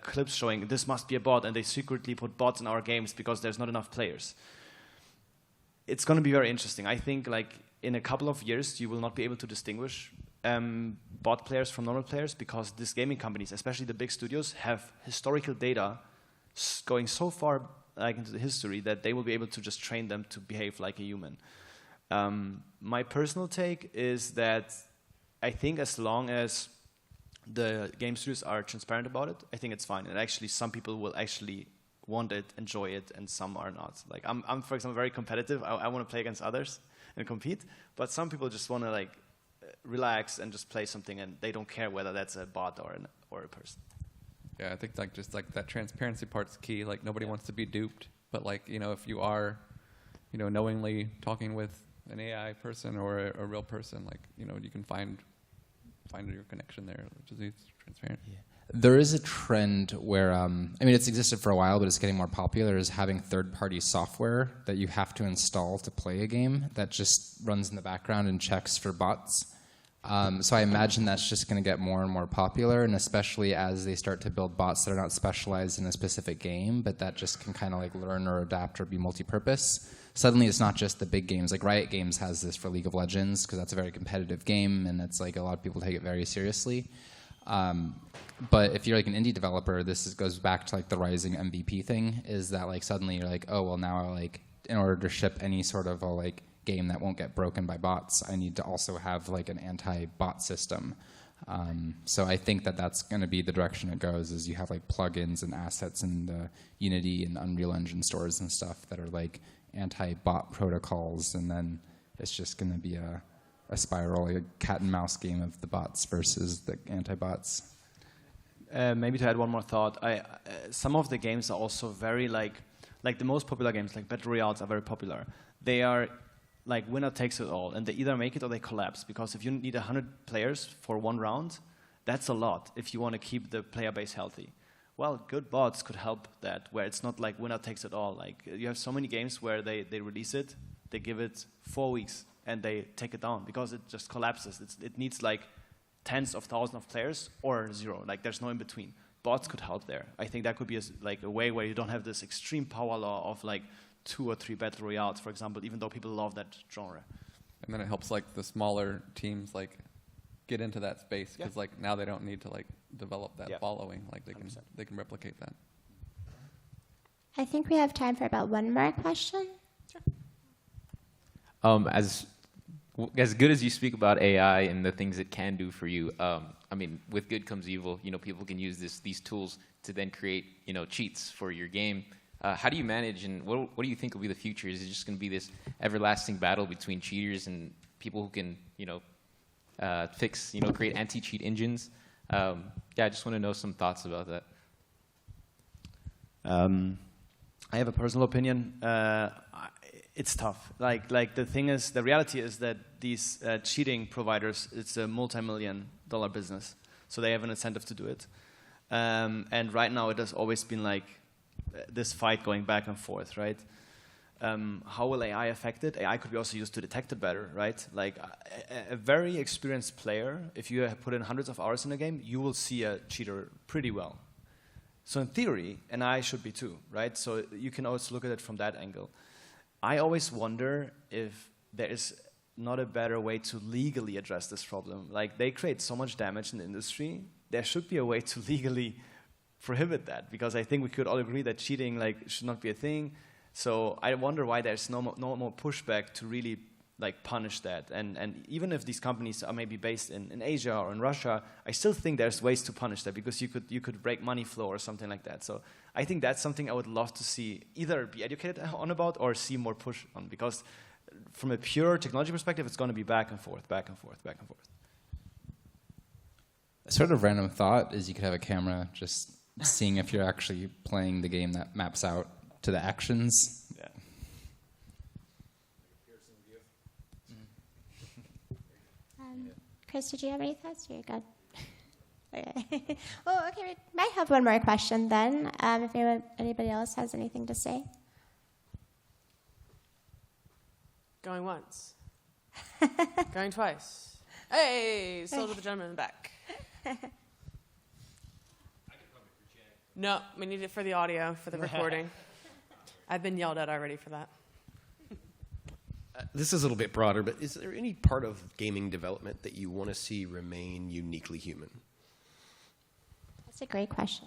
D: clips showing, this must be a bot, and they secretly put bots in our games because there's not enough players. It's going to be very interesting. I think like in a couple of years, you will not be able to distinguish bot players from normal players because these gaming companies, especially the big studios, have historical data going so far like into the history that they will be able to just train them to behave like a human. My personal take is that I think as long as the game studios are transparent about it, I think it's fine. And actually, some people will actually want it, enjoy it, and some are not. Like I'm for example, very competitive. I want to play against others and compete. But some people just want to like relax and just play something, and they don't care whether that's a bot or a person.
B: Yeah, I think like just like that transparency part's key. Like nobody wants to be duped, but like if you are, knowingly talking with an AI person or a real person, like you can find your connection there, which is transparent. Yeah.
C: There is a trend where, it's existed for a while, but it's getting more popular, is having third-party software that you have to install to play a game that just runs in the background and checks for bots. So I imagine that's just going to get more and more popular, and especially as they start to build bots that are not specialized in a specific game, but that just can kind of like learn or adapt or be multi-purpose. Suddenly it's not just the big games. Like Riot Games has this for League of Legends because that's a very competitive game, and it's like a lot of people take it very seriously. But if you're like an indie developer, goes back to like the rising MVP thing, is that like suddenly you're like, oh, well now like in order to ship any sort of a like game that won't get broken by bots, I need to also have like an anti-bot system. So I think that's going to be the direction it goes, is you have like plugins and assets in the Unity and Unreal Engine stores and stuff that are like anti-bot protocols, and then it's just going to be a spiral, like a cat and mouse game of the bots versus the anti-bots.
D: Maybe to add one more thought, some of the games are also very like the most popular games, like Battle Royales, are very popular. They are like winner takes it all, and they either make it or they collapse, because if you need 100 players for one round, that's a lot if you want to keep the player base healthy. Well, good bots could help that, where it's not like winner takes it all. Like you have so many games where they release it, they give it 4 weeks, and they take it down because it just collapses. It needs like tens of thousands of players or zero. Like there's no in between. Bots could help there. I think that could be a way where you don't have this extreme power law of like 2 or 3 battle royales, for example, even though people love that genre.
B: And then it helps like the smaller teams like get into that space, because like now they don't need to like develop that following. Like they can replicate that.
A: I think we have time for about one more question.
I: Sure. As good as you speak about AI and the things it can do for you, with good comes evil. People can use these tools to then create, cheats for your game. How do you manage, and what do you think will be the future? Is it just going to be this everlasting battle between cheaters and people who can, create anti-cheat engines? I just want to know some thoughts about that.
D: I have a personal opinion. It's tough. Like the thing is, the reality is that these cheating providers, it's a multi-million-dollar business, so they have an incentive to do it. And right now, it has always been like this fight going back and forth, right? How will AI affect it? AI could be also used to detect it better, right? Like a very experienced player, if you have put in hundreds of hours in a game, you will see a cheater pretty well. So in theory, an AI should be too, right? So you can also look at it from that angle. I always wonder if there is not a better way to legally address this problem. Like, they create so much damage in the industry, there should be a way to legally prohibit that, because I think we could all agree that cheating should not be a thing. So I wonder why there's no more pushback to really punish that. And even if these companies are maybe based in Asia or in Russia, I still think there's ways to punish that, because you could break money flow or something like that. So I think that's something I would love to see either be educated on about or see more push on, because from a pure technology perspective, it's going to be back and forth, back and forth, back and forth.
C: A sort of random thought is you could have a camera just seeing if you're actually playing the game that maps out to the actions.
D: Yeah.
A: Chris, did you have any thoughts? You're good. Okay. Oh, okay. We might have one more question then, if anybody else has anything to say.
E: Going once. Going twice. Hey, still to the gentleman in the back. No, we need it for the audio, for the recording. I've been yelled at already for that.
J: This is a little bit broader, but is there any part of gaming development that you want to see remain uniquely human?
A: That's a great question.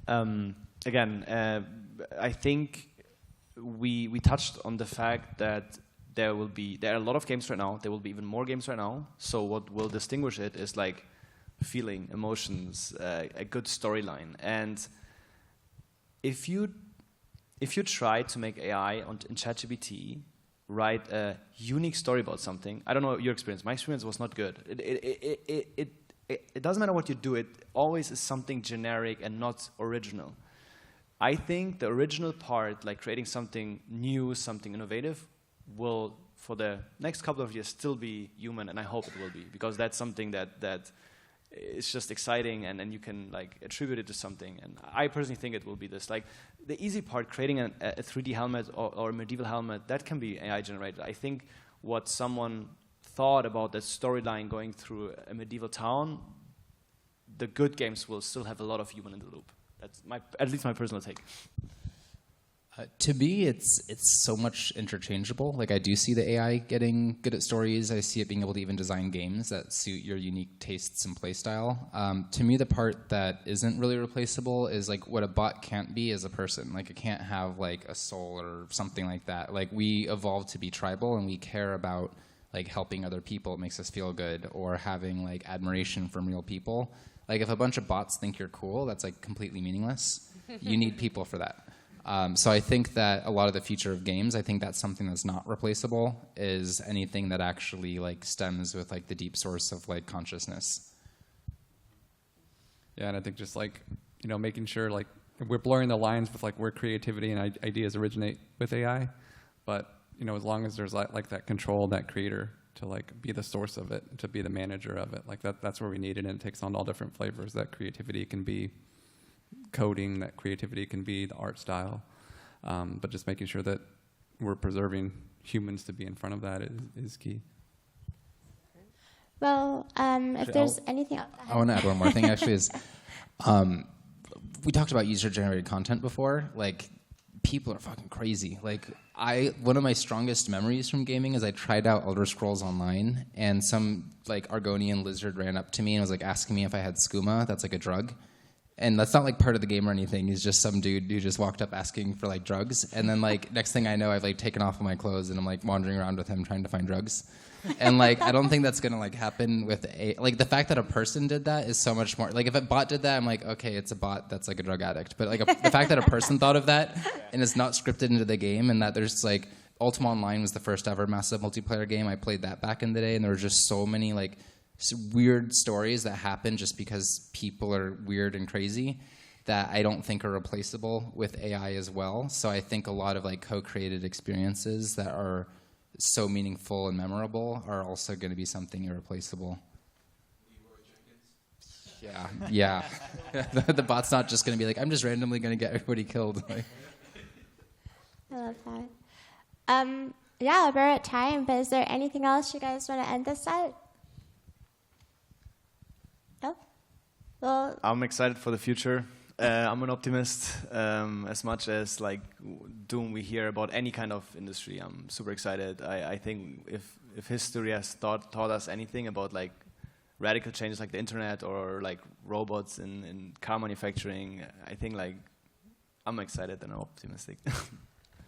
D: Again, I think we touched on the fact that there are a lot of games right now. There will be even more games right now. So what will distinguish it is feeling, emotions, a good storyline. And if you try to make AI in ChatGPT write a unique story about something, I don't know your experience. My experience was not good. It doesn't matter what you do. It always is something generic and not original. I think the original part, like creating something new, something innovative, will, for the next couple of years, still be human, and I hope it will be, because that's something that is just exciting, and you can attribute it to something. And I personally think it will be this. The easy part, creating a 3D helmet or a medieval helmet, that can be AI generated. I think what someone thought about the storyline going through a medieval town, the good games will still have a lot of human in the loop. That's at least my personal take.
C: To me, it's so much interchangeable. I do see the AI getting good at stories. I see it being able to even design games that suit your unique tastes and play style. To me, the part that isn't really replaceable is what a bot can't be is a person. It can't have a soul or something like that. We evolved to be tribal, and we care about helping other people. It makes us feel good, or having admiration from real people. If a bunch of bots think you're cool, that's completely meaningless. You need people for that. So I think that a lot of the future of games, I think that's something that's not replaceable, is anything that actually stems with the deep source of consciousness.
B: Yeah, and I think just making sure we're blurring the lines with where creativity and ideas originate with AI, but as long as there's that control, that creator to be the source of it, to be the manager of it, that's where we need it, and it takes on all different flavors. That creativity can be coding, that creativity can be the art style, but just making sure that we're preserving humans to be in front of that is key.
A: Well, if there's anything else.
C: I want to add one more thing, actually, is we talked about user-generated content before. People are fucking crazy. One of my strongest memories from gaming is I tried out Elder Scrolls Online, and some Argonian lizard ran up to me and was asking me if I had skooma. That's a drug. And that's not like part of the game or anything. He's just some dude who just walked up asking for like drugs. And then like next thing I know, I've like taken off all my clothes and I'm like wandering around with him trying to find drugs. And like I don't think that's gonna like happen with like the fact that a person did that is so much more. Like if a bot did that, I'm like, okay, it's a bot that's like a drug addict. But like the fact that a person thought of that and it's not scripted into the game, and that there's like Ultima Online was the first ever massive multiplayer game. I played that back in the day, and there were just so many like weird stories that happen just because people are weird and crazy that I don't think are replaceable with AI as well. So I think a lot of like co-created experiences that are so meaningful and are also going to be something irreplaceable. Yeah. The bot's not just going to be like, I'm just randomly going to get everybody killed. Like.
A: I love that. Yeah, we're at time, but is there anything else you guys want to end this at? No? Well,
D: I'm excited for the future. I'm an optimist. As much as like doom we hear about any kind of industry, I'm super excited. I think if history has taught us anything about like radical changes like the internet or like robots in car manufacturing, I think like I'm excited and I'm optimistic.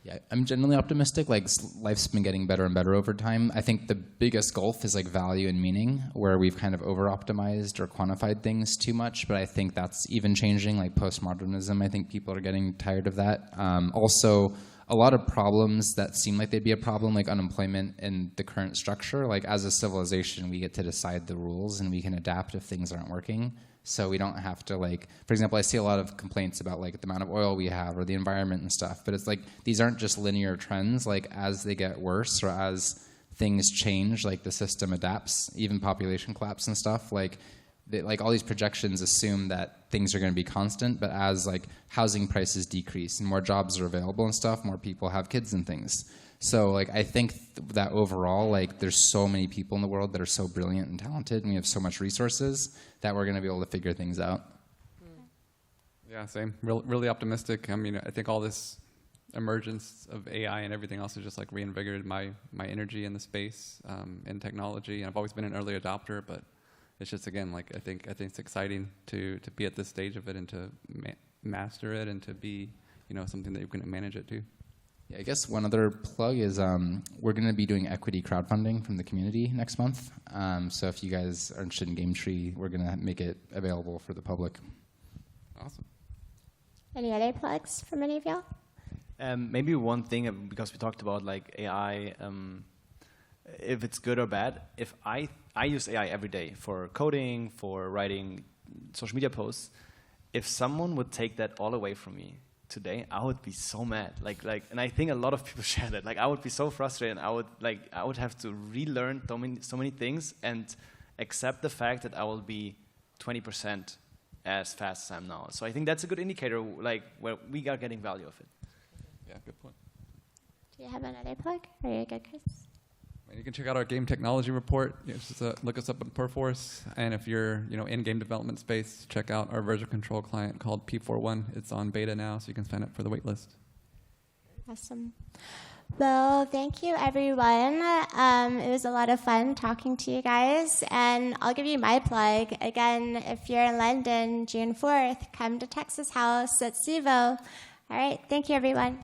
C: Yeah, I'm generally optimistic. Like life's been getting better and better over time. I think the biggest gulf is like value and meaning, where we've kind of over-optimized or quantified things too much. But I think that's even changing. Like postmodernism, I think people are getting tired of that. Also, a lot of problems that seem like they'd be a problem, like unemployment in the current structure. Like as a civilization, we get to decide the rules and we can adapt if things aren't working. So we don't have to like, for example, I see a lot of complaints about like the amount of oil we have or the environment and stuff, but it's like, these aren't just linear trends. Like as they get worse or as things change, like the system adapts, even population collapse and stuff, like all these projections assume that things are going to be constant, but as like housing prices decrease and more jobs are available and stuff, more people have kids and things. So like I think that overall, like there's so many people in the world that are so brilliant and talented, and we have so much resources that we're going to be able to figure things out.
B: Yeah, same. Really optimistic. I mean, I think all this emergence of AI and everything else has just like reinvigorated my energy in the space in technology. And I've always been an early adopter, but it's just again like I think it's exciting to be at this stage of it and to master it and to be something that you can manage it too.
C: Yeah, I guess one other plug is we're going to be doing equity crowdfunding from the community next month. So if you guys are interested in Gametree, we're going to make it available for the public.
B: Awesome.
A: Any other plugs from any of y'all?
D: Maybe one thing, because we talked about like AI, if it's good or bad. If I use AI every day for coding, for writing social media posts. If someone would take that all away from me today, I would be so mad. And I think a lot of people share that. Like I would be so frustrated. I would have to relearn so many things and accept the fact that I will be 20% as fast as I am now. So I think that's a good indicator, like where we are getting value of it.
B: Yeah, good point.
A: Do you have another plug? Or are you good, Chris?
B: You can check out our game technology report. Just look us up at Perforce, and if you're in game development space, check out our version control client called P41. It's on beta now, so you can sign up for the waitlist.
A: Awesome. Well, thank you, everyone. It was a lot of fun talking to you guys, and I'll give you my plug. Again, if you're in London, June 4th, come to Texas House at Civo. All right, thank you, everyone.